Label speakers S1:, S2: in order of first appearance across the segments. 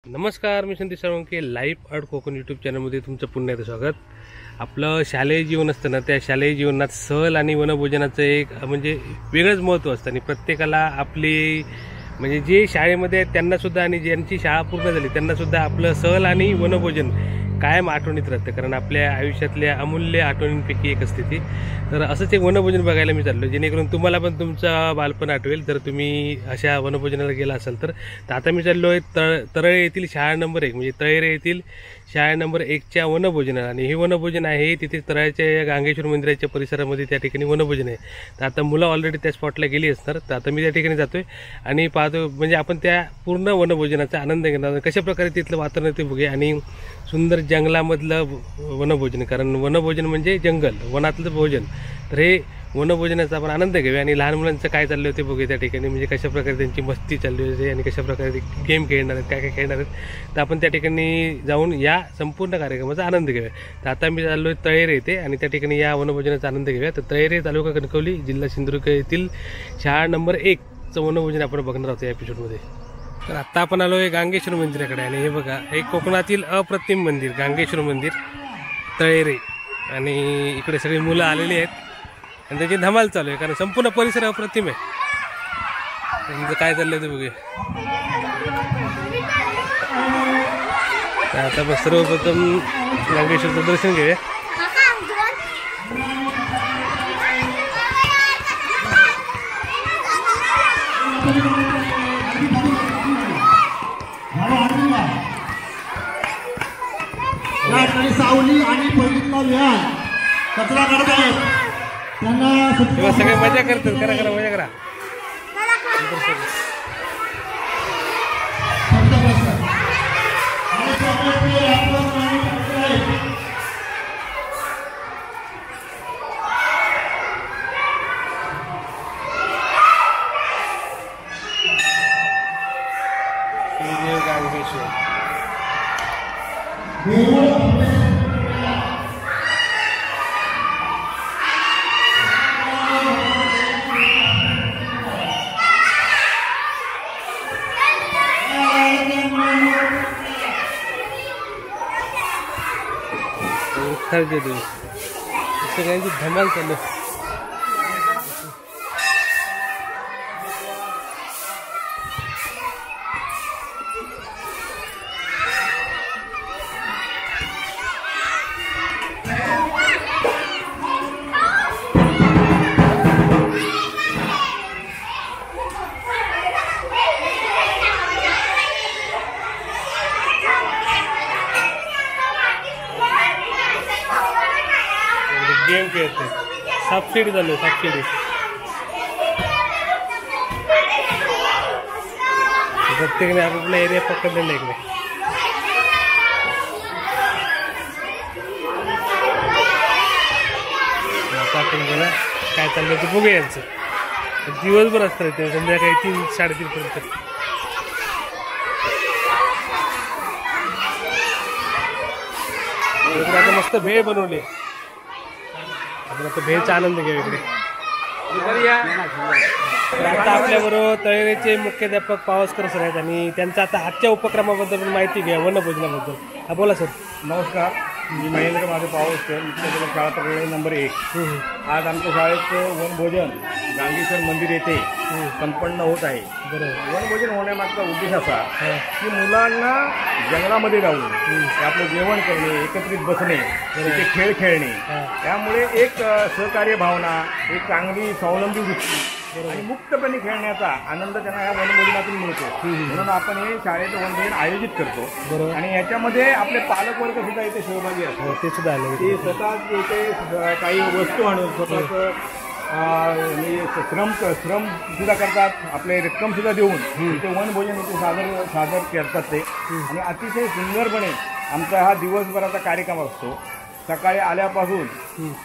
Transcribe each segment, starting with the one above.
S1: नमस्कार, मी Sandeep Salunkhe life art Konkan YouTube चॅनलमध्ये तुमचं पुन्हा एकदा स्वागत। आपलं शालेय जीवन असतं ना, त्या शालेय जीवनात सहल आणि वनभोजनाचं एक म्हणजे वेगळंच महत्त्व असतं आणि प्रत्येकाला आपली म्हणजे जे शाळेमध्ये आहेत त्यांनासुद्धा आणि ज्यांची शाळा पूर्ण झाली त्यांनासुद्धा आपलं सहल आणि वनभोजन कायम आठवणीत राहतं, कारण आपल्या आयुष्यातल्या अमूल्य आठवणींपैकी एक असते ती। तर असंच एक वनभोजन बघायला मी चाललो, जेणेकरून तुम्हाला पण तुमचं बालपण आठवेल जर तुम्ही अशा वनभोजनाला गेला असाल तर। आता मी चाललो आहे तरळे येथील शाळा नंबर 1 म्हणजे तळेरे येथील शाळा नंबर 1च्या वनभोजनाला। आणि हे वनभोजन आहे तिथे तळ्याच्या गांगेश्वर मंदिराच्या परिसरामध्ये त्या ठिकाणी वनभोजन आहे। तर आता मुलं ऑलरेडी त्या स्पॉटला गेली असणार, तर आता मी त्या ठिकाणी जातोय आणि पाहतो म्हणजे आपण त्या पूर्ण वनभोजनाचा आनंद घेणार, कशा प्रकारे तिथलं वातावरण ते बघूया आणि सुंदर जंगलामधलं वनभोजन, कारण वनभोजन म्हणजे जंगल, वनातलं भोजन। तर हे वनभोजनाचा आपण आनंद घेऊया आणि लहान मुलांचं काय चाललं होते बघूया त्या ठिकाणी, म्हणजे कशा प्रकारे त्यांची मस्ती चालली होती आणि कशा प्रकारे ते गेम खेळणार आहेत, काय काय खेळणार आहेत। तर आपण त्या ठिकाणी जाऊन या संपूर्ण कार्यक्रमाचा आनंद घेऊया। तर आता मी चाललो आहे तळेरे येथे आणि त्या ठिकाणी या वनभोजनाचा आनंद घेऊया। तर तळेरे तालुका कणकवली जिल्हा सिंधुदुर्ग येथील शाळा नंबर 1चं वनभोजन आपण बघणार आहोत या एपिसोडमध्ये। तर आता आपण आलो आहे गांगेश्वर मंदिराकडे आणि हे बघा एक कोकणातील अप्रतिम मंदिर गांगेश्वर मंदिर तळेरे, आणि इकडे सगळी मुलं आलेली आहेत आणि त्याची धमाल चालू आहे, कारण संपूर्ण परिसर अप्रतिम आहे। त्यांचं काय चाललंय ते बघूया। तर आता बस सर्वप्रथम गांगेश्वरचं दर्शन घेऊया।
S2: सावली आणि पहिलीतला विहार कचरा करतायत त्यांना
S1: सगळे मजा करतात, करा करा मजा करा। सगळ्यांची धमाल चालू। गेम खेळते, सापशिडी चालू आहे, सापशिडी। प्रत्येकाने आपला एरिया पकडलेला इकडे। आता आपण बघा काय चाललंय ते बघूया यांचं। दिवसभर असतं ते संध्याकाळी 3-3:30 पर्यंत। आता मस्त भेळ बनवली, आता भेळचा आनंद घेऊ इकडे। आता आपल्याबरोबर तळेरेचे मुख्याध्यापक पावसकर सर आहेत आणि त्यांचा आता आजच्या उपक्रमाबद्दल माहिती घ्या, वनभोजनाबद्दल। हा बोला सर।
S2: नमस्कार, मी महेंद्र माझे पावसकर, मुख्याध्यापक शाळा तळेरे नंबर 1। आज आमच्या शाळेत वनभोजन गांगेश्वर मंदिर येथे संपन्न होत आहे। बरोबर। वनभोजन होण्यामागचा उद्देश असा की मुलांना जंगलामध्ये जाऊन आपलं जेवण करणे, एकत्रित बसणे, तिथे खेळ खेळणे, त्यामुळे एक सहकार्य भावना, एक चांगली स्वावलंबी वृत्ती आणि मुक्तपणे खेळण्याचा आनंद त्यांना या वनभोजनातून मिळतो। म्हणून आपण हे शाळेचं वनभोजन आयोजित करतो आणि याच्यामध्ये आपले पालकवर्ग सुद्धा इथे सहभागी असतात।
S1: ते सुद्धा आले,
S2: ते स्वतः इथे काही वस्तू आणून स्वतःच श्रम सुद्धा करतात, आपले रक्कम सुद्धा देऊन इथे वनभोजन इथे सादर करतात ते। आणि अतिशय सुंदरपणे आमचा हा दिवसभराचा कार्यक्रम असतो। सकाळी आल्यापासून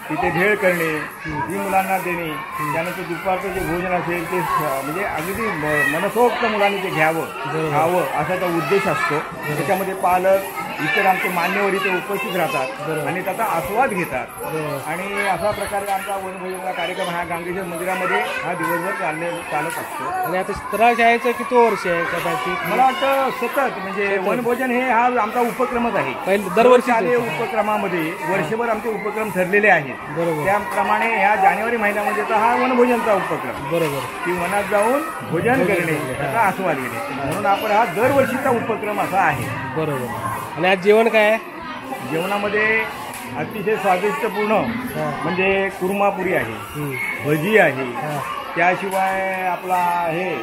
S2: तिथे भेळ करणे, ती मुलांना देणे, त्यानंतर दुपारचं जे भोजन असेल ते म्हणजे अगदी मनसोक्त मुलांनी ते घ्यावं खावं असा तो उद्देश असतो। त्याच्यामध्ये पालक इतर आमचे मान्यवर इथे उपस्थित राहतात आणि त्याचा आस्वाद घेतात आणि अशा प्रकारे आमचा वनभोजनाचा कार्यक्रम हा गांगेश्वर मंदिरामध्ये हा दिवसभर चालत असतो.
S1: आणि आता 17 शाळेचं किती वर्ष आहे कदाचित?
S2: मला वाटतं सतत म्हणजे वनभोजन हे हा आमचा उपक्रमच आहे.
S1: दरवर्षी
S2: शालेय उपक्रमामध्ये वर्षभर आमचे उपक्रम ठरलेले आहेत.
S1: बरोबर.
S2: त्याप्रमाणे ह्या जानेवारी महिन्यामध्ये हा वनभोजनचा उपक्रम.
S1: बरोबर.
S2: की वनात जाऊन भोजन करणे त्याचा आस्वाद घेणे म्हणून आपण हा दरवर्षीचा उपक्रम असा आहे.
S1: बरोबर. आणि आज जेवण काय आहे?
S2: जेवणामध्ये अतिशय स्वादिष्टपूर्ण म्हणजे कुर्मापुरी आहे, भजी आहे, त्याशिवाय आपला हे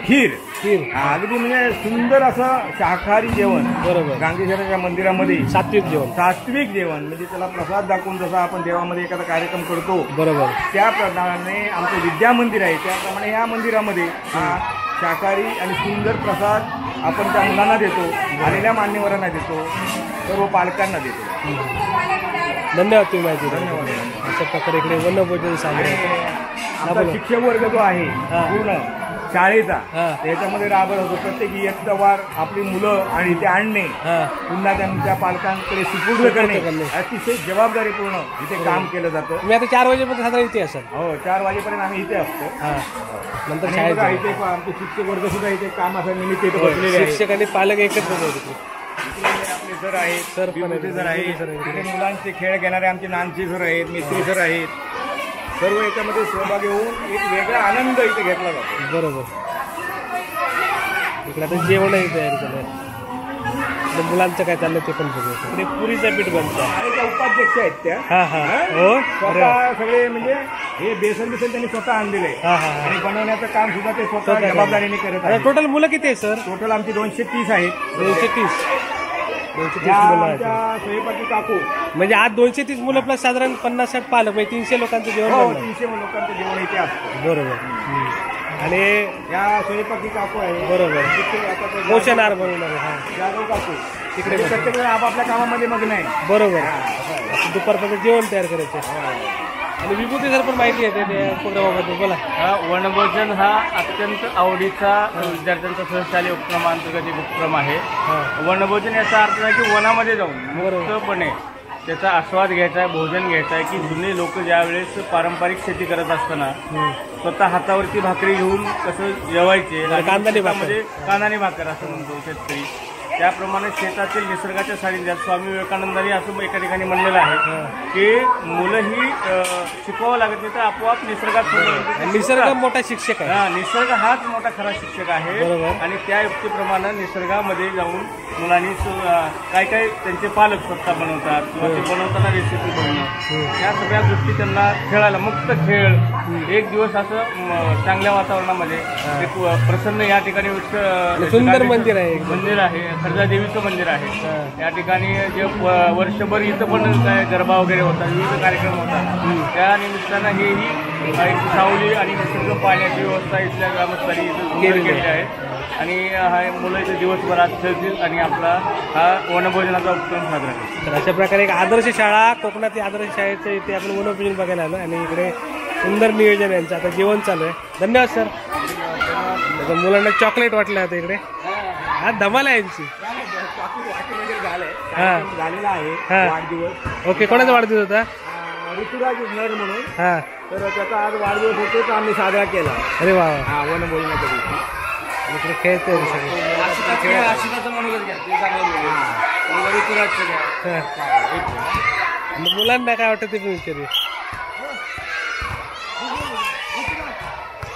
S2: खीर अगदी म्हणजे सुंदर असं शाकाहारी जेवण. बरोबर. गांगेश्वराच्या मंदिरामध्ये सात्विक जेवण म्हणजे त्याला प्रसाद दाखवून जसा आपण देवामध्ये एखादा कार्यक्रम करतो बरोबर त्याप्रमाणे आमचं विद्या मंदिर आहे त्याप्रमाणे या मंदिरामध्ये हा शाकाहारी आणि सुंदर प्रसाद आपण त्या मुलांना देतो, आलेल्या मान्यवरांना देतो, सर्व पालकांना देतो.
S1: धन्यवाद तुम्ही माहिती. धन्यवाद. अशा प्रकारे इकडे वनभोजन
S2: आपला शिक्षक वर्ग जो आहे पूर्ण शाळेचा त्याच्यामध्ये राबत होतो. प्रत्येक इयत्ता वार आपली मुलं आणि ते आणणे पुन्हा त्यांच्या पालकांकडे सुपूर्द करणे अतिशय जबाबदारीपूर्ण इथे काम केलं जातं.
S1: मी आता 4 वाजेपर्यंत साधारण इथे असेल.
S2: हो 4 वाजेपर्यंत आम्ही इथे असतो. नंतर इथे आमचे शिक्षक वर्ग सुद्धा इथे काम असं निमित्त इथे बसलेले आहेत.
S1: शिक्षक आणि पालक एकत्र होते.
S2: आपले सर आहेत, सर आहेत, मुलांचे खेळ घेणारे आमचे नानचे सर आहेत, मिस्त्री सर आहेत. सर्व याच्यामध्ये सहभागी होऊन एक वेगळा आनंद इथे घेतला जातो.
S1: बरोबर. इकडे आता जेवणही तयारी चालू आहे. मुलांचं काय चाललं ते पण बघू. इकडे पुरीचं पीठ बनतं.
S2: उपाध्यक्ष आहेत त्या स्वतः सगळे म्हणजे हे बेसन त्यांनी स्वतः आणलेलं आहे आणि बनवण्याचं काम सुद्धा ते स्वतः जबाबदारीने करत आहेत.
S1: टोटल मुलं किती आहे सर?
S2: टोटल आमची 230 आहेत.
S1: 230
S2: स्वयंपाकी काकू
S1: म्हणजे आज 230 मुलं प्लस साधारण 50-60 पालक म्हणजे 300 लोकांचं जेवण.
S2: 300 लोकांचं जेवण इथे असतं.
S1: बरोबर. आणि
S2: या स्वयंपाकी काकू आहे.
S1: बरोबर. पोषण आहार बनवणार
S2: जाधव काकू तिकडे प्रत्येक वेळा आपापल्या कामामध्ये मग्न आहे.
S1: बरोबर. दुपारपर्यंत जेवण तयार करायचं. आणि विभूती सर पण माहिती आहे त्या उपक्रमाबद्दल बोला.
S3: वनभोजन हा अत्यंत आवडीचा विद्यार्थ्यांचा सहशालेय उपक्रमांतर्गत एक उपक्रम आहे. वनभोजन याचा अर्थ आहे की वनामध्ये जाऊन मुक्तपणे त्याचा आस्वाद घ्यायचा आहे, भोजन घ्यायचं आहे. की जुने लोक ज्यावेळेस पारंपरिक शेती करत असताना स्वतः हातावरती भाकरी घेऊन कसं जेवायचे, कांदाने भाकर असं म्हणतो शेतकरी, त्याप्रमाणे शेतातील निसर्गाच्या सानिध्यात स्वामी विवेकानंदांनी असं एका ठिकाणी म्हणलेलं आहे की मुलं ही शिकवावं लागत नाही तर आपोआप निसर्गात.
S1: निसर्ग मोठा शिक्षक आहे.
S3: निसर्ग हाच मोठा खरा शिक्षक आहे. आणि त्या युक्तीप्रमाणे निसर्गामध्ये जाऊन मुलांनी काय काय त्यांचे पालक स्वतः बनवतात किंवा ते बनवताना रेसिपी बनवणं या सगळ्या गोष्टी त्यांना खेळायला मुक्त खेळ एक दिवस असं चांगल्या वातावरणामध्ये एक प्रसन्न या ठिकाणी
S1: सुंदर मंदिर
S3: आहे. खरजा देवीचं मंदिर आहे. या ठिकाणी जे वर्षभर इथं पण काय गरबा वगैरे होतात, विविध कार्यक्रम होतात. त्या निमित्तानं हेही एक सावली आणि निसर्ग पाण्याची व्यवस्था इथल्या ग्रामस्थांनी इथं केलेली आहे. आणि हा मुलं इथे दिवसभरात खेळतील आणि आपला हा वनभोजनाचा उपक्रम साजरा करतो.
S1: तर अशा प्रकारे एक आदर्श शाळा कोकणातील आदर्श शाळेचं इथे आपण वनभोजन बघायला आलो आणि इकडे सुंदर नियोजन यांचं. आता जेवण चालू आहे. धन्यवाद सर. मुलांना चॉकलेट वाटलं आता इकडे. हा धमाल आहे यांची.
S2: झालेला आहे वाढदिवस.
S1: ओके. कोणाचा वाढदिवस होता?
S2: ऋतुराज नर म्हणून. तर त्याचा आज वाढदिवस होतो तर आम्ही साजरा केला.
S1: अरे वा.
S2: वनभोजनाच्या दिवशी
S1: इकडे खेळते मुलांना काय वाटतं ते पण विचारूया.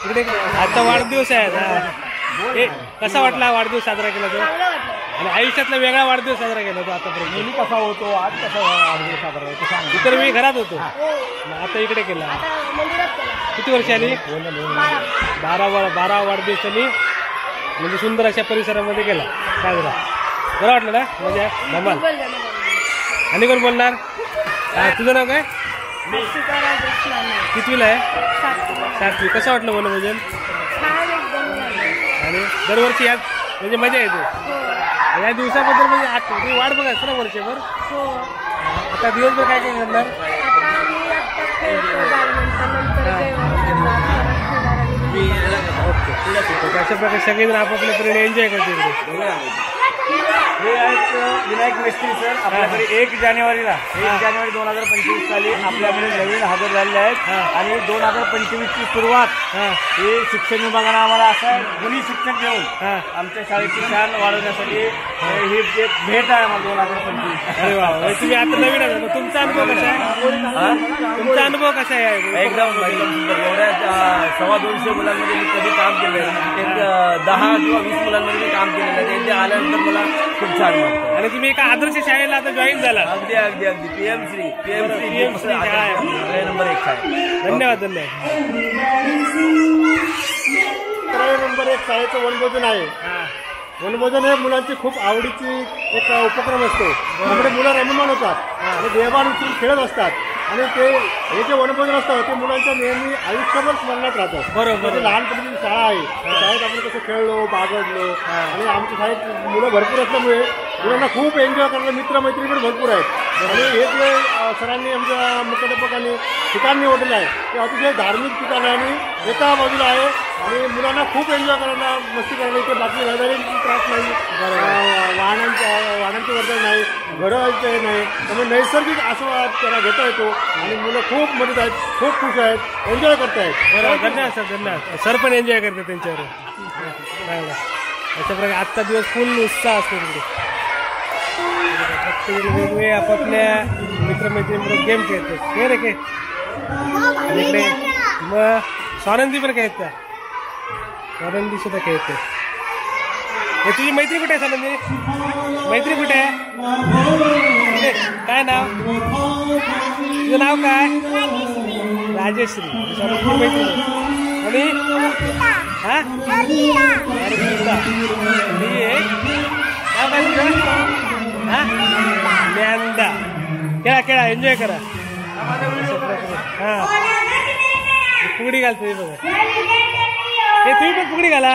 S1: इकडे आजचा वाढदिवस आहे. कसा वाटला वाढदिवस साजरा केला तो? आणि आयुष्यातला वेगळा वाढदिवस साजरा केला तो आतापर्यंत.
S2: नेहमी कसा होतो, आज कसा वाढदिवस साजरा होतो?
S1: इतर वेळी घरात होतो, आता इकडे केला. किती वर्ष आली? 12 वाढदिवसांनी म्हणजे सुंदर अशा परिसरामध्ये गेला साजरा. बरं वाटलं ना? म्हणजे धमाल. आणि कोण बोलणार? तुझं नाव काय? कितवीला आहे? 7वी. कसं वाटलं वनभोजन? आणि दरवर्षी यात म्हणजे मजा येते या दिवसाबद्दल. म्हणजे तुम्ही वाट बघायचं ना वर्षभर. आता दिवसभर काय काय करणार?
S2: मी
S1: ओके. अशा प्रकारे सगळेजण आपापल्या तऱ्हेने एन्जॉय करते इकडे.
S3: हे आहेत विनायक मेस्त्री सर. आपल्याकडे 1 जानेवारीला 2025 साली आपल्याकडे नवीन हजर झालेले आहेत आणि 2025ची सुरुवात हे शिक्षण विभागानं आम्हाला असं गुणी शिक्षण देऊन आमच्या शाळेची शान वाढवण्यासाठी ही जे भेट आहे आम्हाला 2025.
S1: अरे वा, तुम्ही आता नवीन आहे. तुमचा अनुभव कसा आहे? तुमचा अनुभव कसा आहे?
S2: एकदम सुंदर. एवढ्या 225 मुलांमध्ये मी कधी काम केलं एक 10 किंवा 20 मुलांमध्ये मी काम केलेलं आहे. ते आल्यानंतर मला खूप छान वाटतं.
S1: आणि तुम्ही एका आदर्श शाळेला आता जॉईन झाला.
S2: अगदी अगदी अगदी पीएमश्री
S1: शाळा आहे.
S2: नंबर 1 आहे.
S1: धन्यवाद.
S4: नंबर 1 शाळेचं वनभोजन आहे. वनभोजन हे मुलांची खूप आवडीची एक उपक्रम असतो. त्यामुळे मुलं रममाण होतात आणि देहभान उचलून खेळत असतात आणि ते हे जे वनभोजन असतं ते मुलांच्या नेहमी आयुष्यभर स्मरणात राहतं.
S1: बरोबर.
S4: लहानपणीची शाळा आहे. शाळेत आपण कसं खेळलो, बागडलो आणि आमच्या शाळेत मुलं भरपूर असल्यामुळे मुलांना खूप एन्जॉय करायला मित्रमैत्रिणी पण भरपूर आहेत. आणि हे जे सरांनी आमच्या मुख्याध्यापकांनी ठिकाण निवडलेलं आहे ते अतिशय धार्मिक ठिकाण आहे आणि एका बाजूला आहे आणि मुलांना खूप एन्जॉय करायला, मस्ती करायला इथे बाकी रहदारीचा त्रास नाही, वाहनांची वर्दळ नाही, घरांचे नाही. त्यामुळे नैसर्गिक आस्वाद त्याला घेता येतो आणि मुलं खूप मदत आहेत, खूप खुश आहेत, एन्जॉय करत आहेत.
S1: धन्यवाद सर. धन्यवाद. सर पण एन्जॉय करते त्यांच्यावर. अशा प्रकारे आजचा दिवस फुल उत्साह असतो तिकडे. प्रत्येक वेगवेगळे आपापल्या मित्रमैत्रिणींबरोबर गेम खेळतो. खेळ रे खेळ. इकडे मग स्वानंदी पण खेळते. स्वानंदी सुद्धा खेळते. हे तुझी मैत्री कुठे आहे स्वानंदी? मैत्री कुठे आहे? काय नाव? तुझं नाव काय? राजेश्री. स्वानंदी मैत्री आणि हा नाव काय तुझं? हा ज्ञानदा. खेळा खेळा, एन्जॉय करा. हा फुगडी घालते बघा. हे तुम्ही पण फुगडी घाला.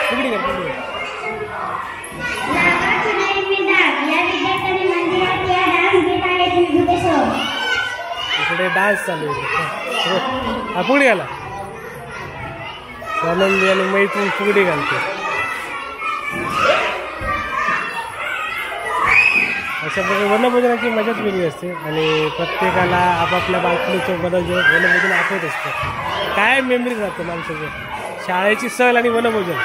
S1: फुगडी घाल, फुगडी. इकडे डान्स चालू आहे. हा फुगडी घाला. आनंदी आणि मैत्रीण फुगडी घालते. अशा प्रकारे वनभोजनाची मजाच वेगळी असते आणि प्रत्येकाला आपापल्या बालपणीचं वनभोजन आठवत असतं. काय मेमरीज राहतं माणसाचं. शाळेची सहल आणि वनभोजन.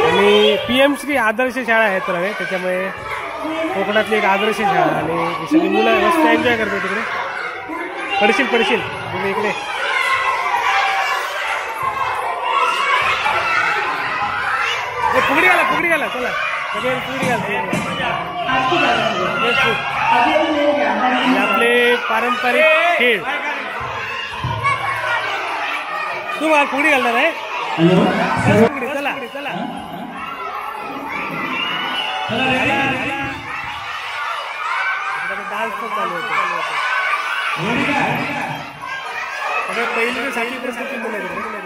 S1: आणि पीएमश्री आदर्श शाळा आहे तर त्याच्यामुळे कोकणातली एक आदर्श शाळा आणि सगळी मुलं मस्त एन्जॉय करतात तिकडे. पडशील तुम्ही इकडे. फुगडी घाला चला. सगळे फुगडी घालते. आपले पारंपरिक खेळ. तू मला फुगडी घालणार आहे? फुगडी चला. डान्स पण चालू होतो. पहिली 60% मुलं तिकडे.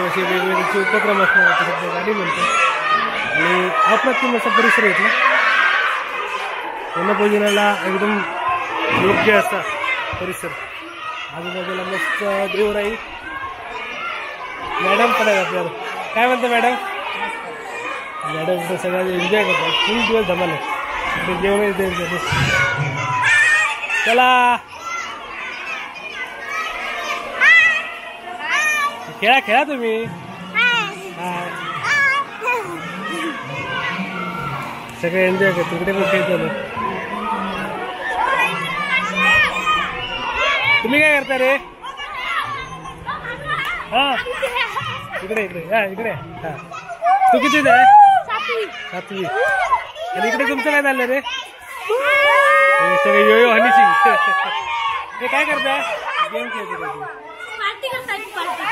S1: असे वेगवेगळे उपक्रम असणार सध्या गाडी म्हणतो आणि अप्रतिम असा परिसर आहेत ना, वनभोजनाला एकदम योग्य असा परिसर. आजूबाजूला मस्त देवराई. मॅडम पण आहे आपल्याला. काय म्हणता मॅडम? मॅडम सगळ्या एन्जॉय करतात. फुल दिवस धमाल आहे. जेवण द्यायचं. चला खेळा खेळा तुम्ही. सगळे एन्जॉय करतो. तिकडे पण खेळतो ना. तुम्ही काय करता रे? हा इकडे इकडे हा इकडे. हा तू कितीच आहे? 7वी. आणि इकडे तुमचं काय झालं रे? सगळे यो यो हनी सिंग. हे काय करताय? गेम खेळतो.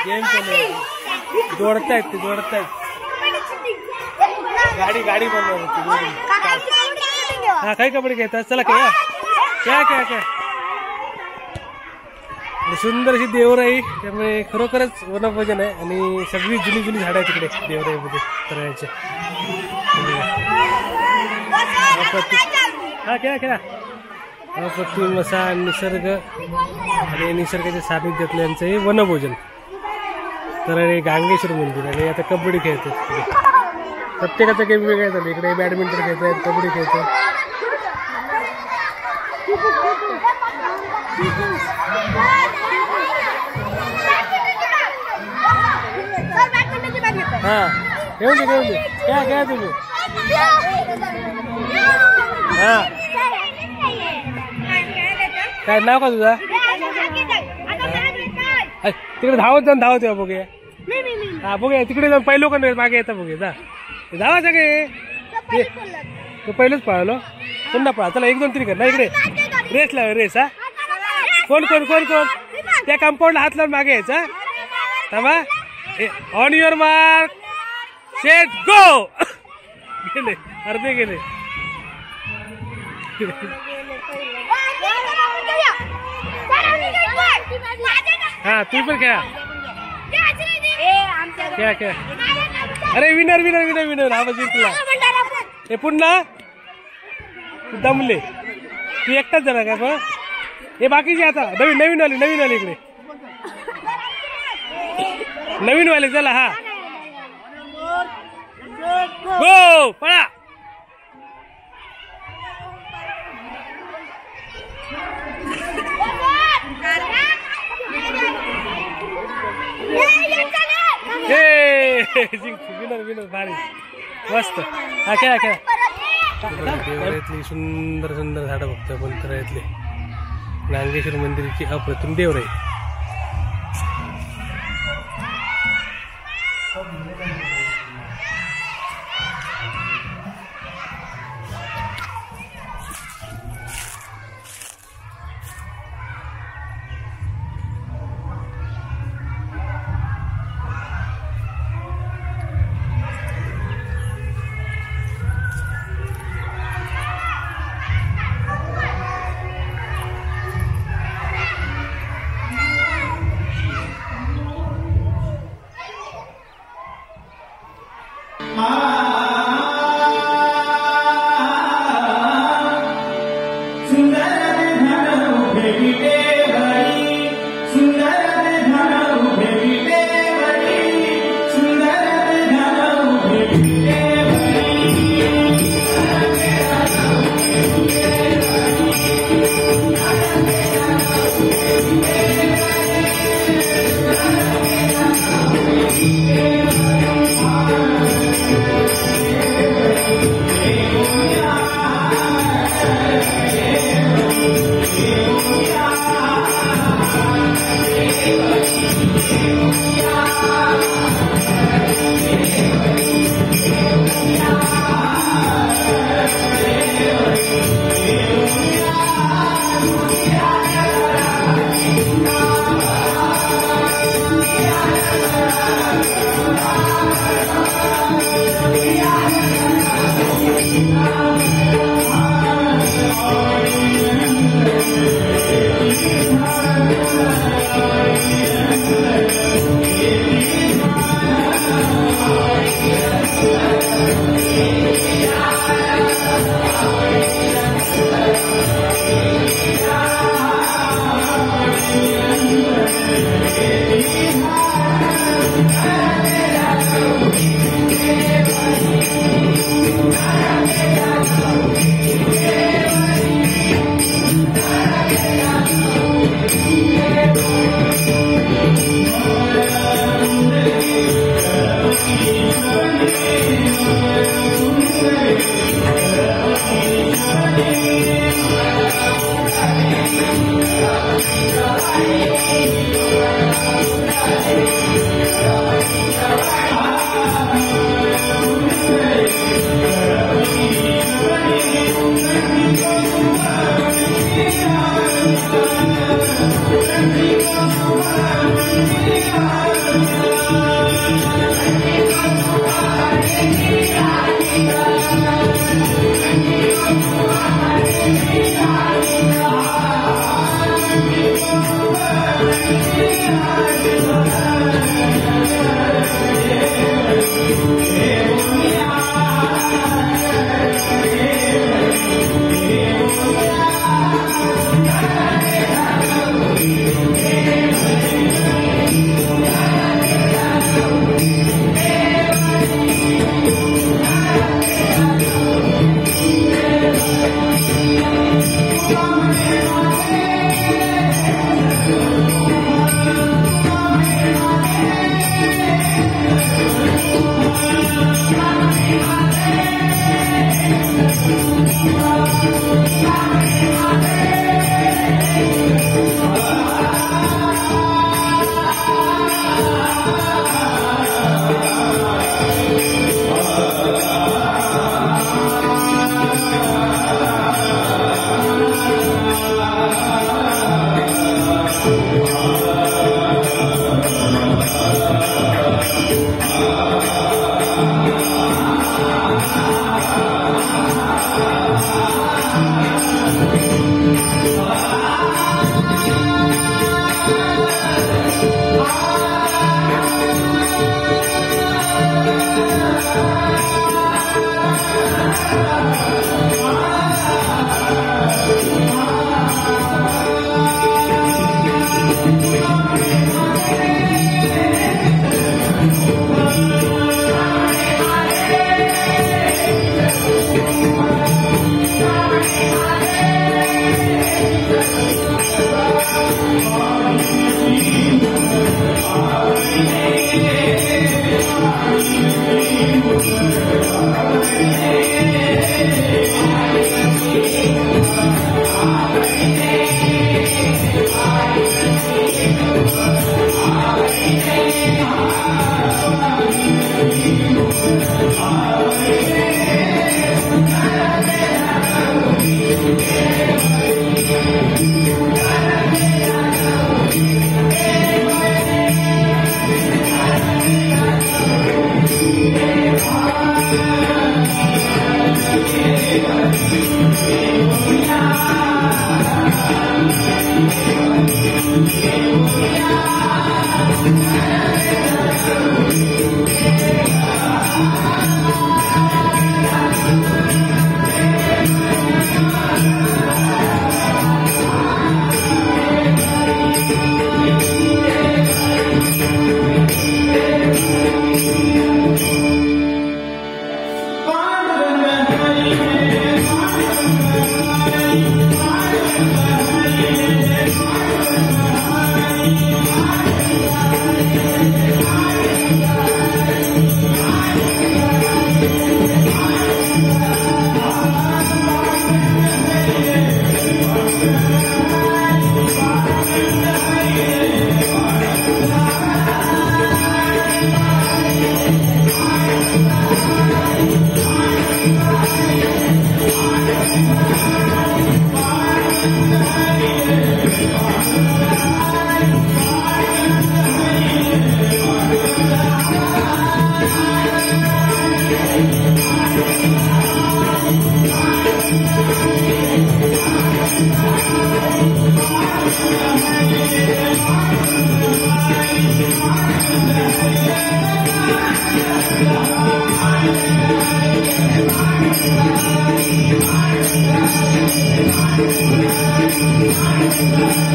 S1: गेम खेळ जोडतायत ते जोडतायत. गाडी बनवायची. हा काही कबड्डी खेळतात. चला खेळा खेळा खेळा खेळा. सुंदर अशी देवराई. त्यामुळे खरोखरच वनभोजन आहे आणि सगळी जुनी झाडं आहे तिकडे देवराईमध्ये तळ्याचे. हा खेळा खेळा. अप्रतिम असा निसर्ग आणि निसर्गाच्या सानिध्यातलं यांचं हे वनभोजन. तर हे गांगेश्वर मंदिर. आणि आता कबड्डी खेळतात. प्रत्येकाचा गेम वेगळा झाला. इकडे बॅडमिंटन खेळतात, कबड्डी खेळतात. हा घेऊन दे काय तुम्ही. हा काय नाव का तुझा? तिकडे धावत जाऊन धावत या बघूया. हा बघूया तिकडे जाऊन पहिलो का मागे येतं बघूया. जा धावा सगळे. तो पहिलेच पळालो. पुन्हा पळा. चला 1 2 3 कर ना. इकडे रेस लाव रेस. हा कोण कोण कोण कोण त्या कंपाऊंडला हात लावून मागे यायचा. थांबा. On your mark set go. गेले अर्धे गेले. हा तू पण खेळा. खेळा खेळा. अरे विनर विनर विनर विनर. हा जिंकला. हे पुन्हा दमले. तू एकटाच जरा का पण. हे बाकीचे आता नवीन वाले इकडे नवीन वाले. चला. हा गो पळा. विनर भारी मस्त. हा खेळा खेळा. देवरातली सुंदर सुंदर झाडं बघतो आपण. तळ्यातले नांगेश्वर मंदिराची अप्रतिम देवराई.